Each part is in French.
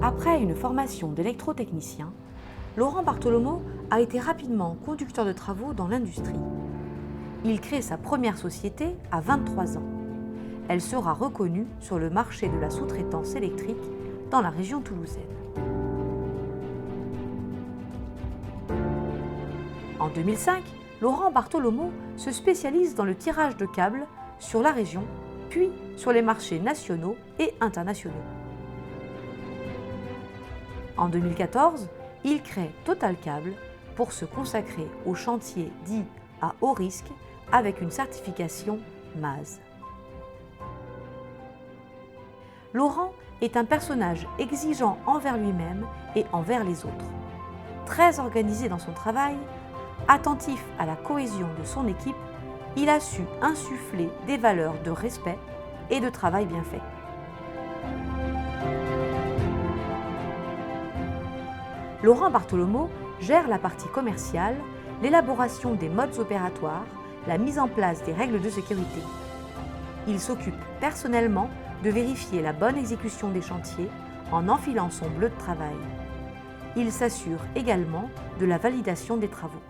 Après une formation d'électrotechnicien, Laurent Bartolomeo a été rapidement conducteur de travaux dans l'industrie. Il crée sa première société à 23 ans. Elle sera reconnue sur le marché de la sous-traitance électrique dans la région toulousaine. En 2005, Laurent Bartolomeo se spécialise dans le tirage de câbles sur la région, puis sur les marchés nationaux et internationaux. En 2014, il crée Total Câble pour se consacrer aux chantiers dits à haut risque avec une certification MAS. Laurent est un personnage exigeant envers lui-même et envers les autres. Très organisé dans son travail, attentif à la cohésion de son équipe, il a su insuffler des valeurs de respect et de travail bien fait. Laurent Bartolomeo gère la partie commerciale, l'élaboration des modes opératoires, la mise en place des règles de sécurité. Il s'occupe personnellement de vérifier la bonne exécution des chantiers en enfilant son bleu de travail. Il s'assure également de la validation des travaux.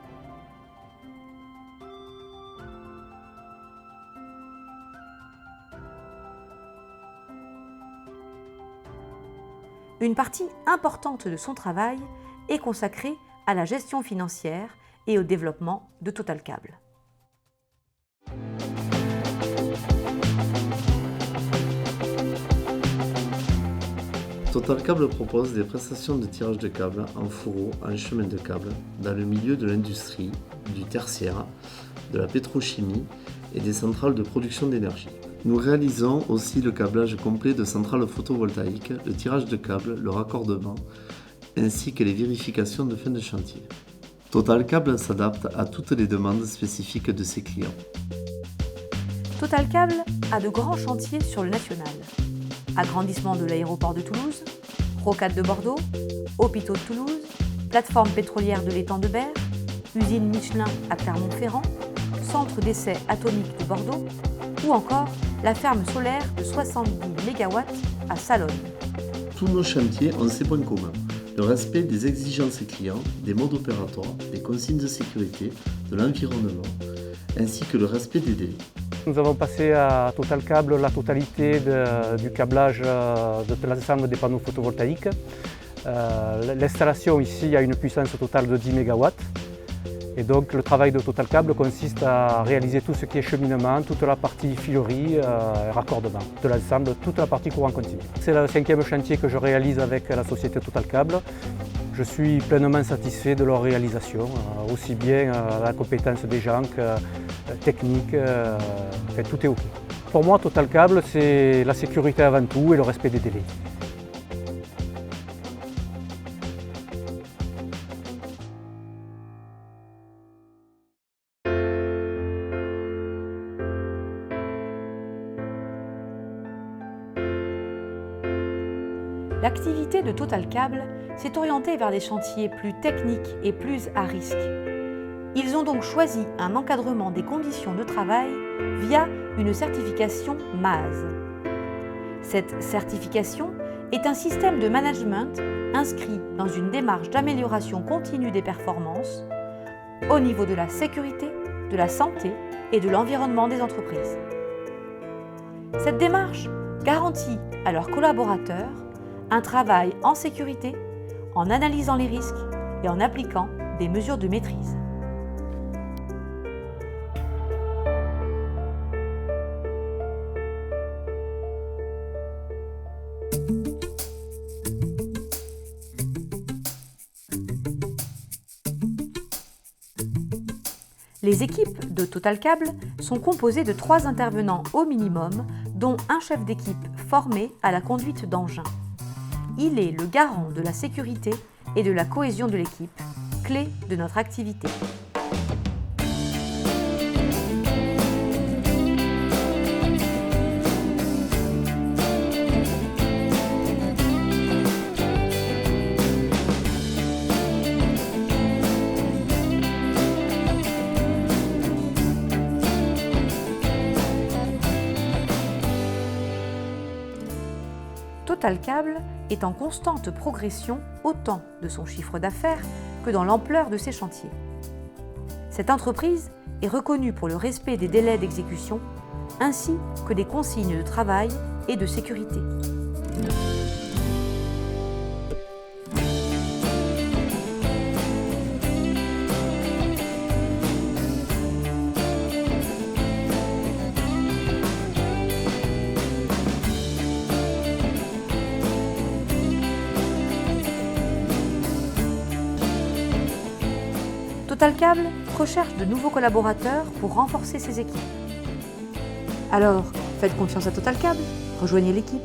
Une partie importante de son travail est consacrée à la gestion financière et au développement de Total Câble. Total Câble propose des prestations de tirage de câbles en fourreau, en chemin de câble, dans le milieu de l'industrie, du tertiaire, de la pétrochimie et des centrales de production d'énergie. Nous réalisons aussi le câblage complet de centrales photovoltaïques, le tirage de câbles, le raccordement, ainsi que les vérifications de fin de chantier. Total Câble s'adapte à toutes les demandes spécifiques de ses clients. Total Câble a de grands chantiers sur le national. Agrandissement de l'aéroport de Toulouse, rocade de Bordeaux, hôpitaux de Toulouse, plateforme pétrolière de l'étang de Berre, usine Michelin à Clermont-Ferrand, centre d'essai atomique de Bordeaux ou encore la ferme solaire de 70 MW à Salonne. Tous nos chantiers ont ces points communs. Le respect des exigences clients, des modes opératoires, des consignes de sécurité, de l'environnement, ainsi que le respect des délais. Nous avons passé à Total Câble la totalité du câblage de l'ensemble des panneaux photovoltaïques. L'installation ici a une puissance totale de 10 MW. Et donc le travail de Total Câble consiste à réaliser tout ce qui est cheminement, toute la partie filerie et raccordement de l'ensemble, toute la partie courant continu. C'est le 5e chantier que je réalise avec la société Total Câble. Je suis pleinement satisfait de leur réalisation, aussi bien la compétence des gens que technique, tout est OK. Pour moi, Total Câble, c'est la sécurité avant tout et le respect des délais. L'activité de Total Câble s'est orientée vers des chantiers plus techniques et plus à risque. Ils ont donc choisi un encadrement des conditions de travail via une certification MAS. Cette certification est un système de management inscrit dans une démarche d'amélioration continue des performances au niveau de la sécurité, de la santé et de l'environnement des entreprises. Cette démarche garantit à leurs collaborateurs un travail en sécurité, en analysant les risques et en appliquant des mesures de maîtrise. Les équipes de Total Câble sont composées de 3 intervenants au minimum, dont un chef d'équipe formé à la conduite d'engins. Il est le garant de la sécurité et de la cohésion de l'équipe, clé de notre activité. Total Câble est en constante progression autant de son chiffre d'affaires que dans l'ampleur de ses chantiers. Cette entreprise est reconnue pour le respect des délais d'exécution ainsi que des consignes de travail et de sécurité. Total Câble recherche de nouveaux collaborateurs pour renforcer ses équipes. Alors, faites confiance à Total Câble, rejoignez l'équipe.